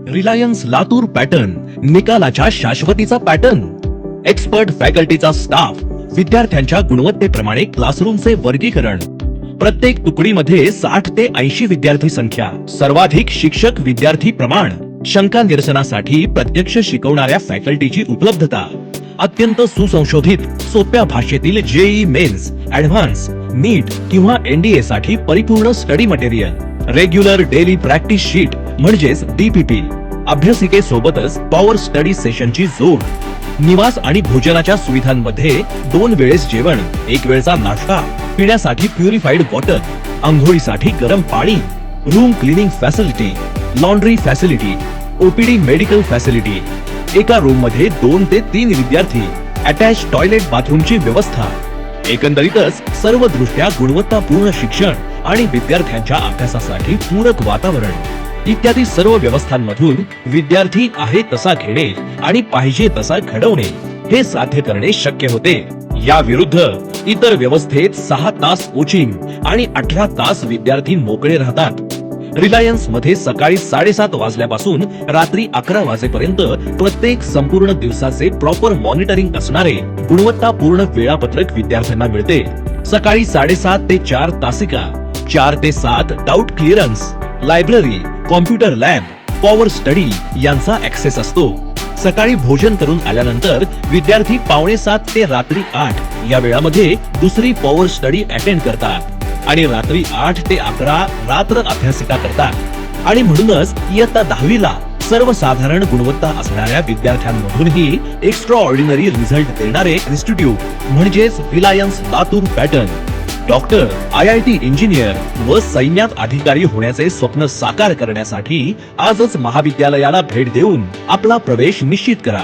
Reliance Latur pattern, निकालाच्या शाश्वतीचा pattern, expert फॅकल्टीचा staff, विद्यार्थ्यांच्या गुणवत्तेप्रमाणे क्लासरूमचे वर्गीकरण, प्रत्येक तुकडीमध्ये 60 ते 80 विद्यार्थी संख्या, सर्वाधिक शिक्षक विद्यार्थी प्रमाण, शंका निरसनासाठी प्रत्यक्ष शिकवणाऱ्या फॅकल्टीची उपलब्धता, अत्यंत सुसंशोधित सोप्या भाषेतील जेई मेन्स, ऍडव्हान्स, नीट किंवा एनडीए साठी परिपूर्ण study material, regular daily practice sheet म्हणजेच डीपीपी, अभ्यासिकेसोबतच पॉवर स्टडी सेशनची जोड, निवास आणि भोजनाच्या सुविधांमध्ये 2 वेळेस जेवण, 1 वेळचा नाश्ता, पिण्यासाठी प्युरिफाईड वॉटर, अंघोळीसाठी गरम पाणी, room cleaning facility, laundry facility, OPD medical facility, एका रूम मध्ये 2 ते 3 विद्यार्थी, अटॅच टॉयलेट बाथरूमची व्यवस्था, एकंदरीतच सर्व दृष्ट्या गुणवत्तापूर्ण शिक्षण आणि विद्यार्थ्यांच्या अभ्यासासाठी पूरक वातावरण इत्यादी सर्व व्यवस्थांमधून विद्यार्थी आहे तसा घेणे आणि पाहिजे तसा घडवणे हे साध्य करणे शक्य होते. या विरुद्ध इतर व्यवस्थेत 6 तास कोचिंग आणि 18 तास विद्यार्थी मोकळे राहतात. रिलायन्स मध्ये सकाळी 7:30 वाजल्यापासून रात्री 11 वाजेपर्यंत प्रत्येक संपूर्ण दिवसाचे प्रॉपर मॉनिटरिंग असणारे गुणवत्तापूर्ण वेळापत्रक विद्यार्थ्यांना मिळते. सकाळी 7:30 ते 4 तासिका, 4 ते 7 doubt clearance, library, computer lab, power study यांचा ऍक्सेस असतो. सकाळी भोजन करून आल्यानंतर विद्यार्थी 7:45 ते रात्री 8 या वेळामध्ये दुसरी पॉवर स्टडी अटेंड करतात आणि रात्री 8 ते 11 रात्र अभ्यासिका करतात. आणि म्हणूनच इयत्ता 10वी ला सर्वसाधारण गुणवत्ता असणाऱ्या विद्यार्थ्यांमधूनही एक्स्ट्रा ऑर्डिनरी रिझल्ट देणारे इन्स्टिट्यूट म्हणजेच Reliance Latur pattern. Doctor, IIT engineer व सैन्यात अधिकारी होण्याचे स्वप्न साकार करण्यासाठी आजच महाविद्यालयाला भेट देऊन आपला प्रवेश निश्चित करा.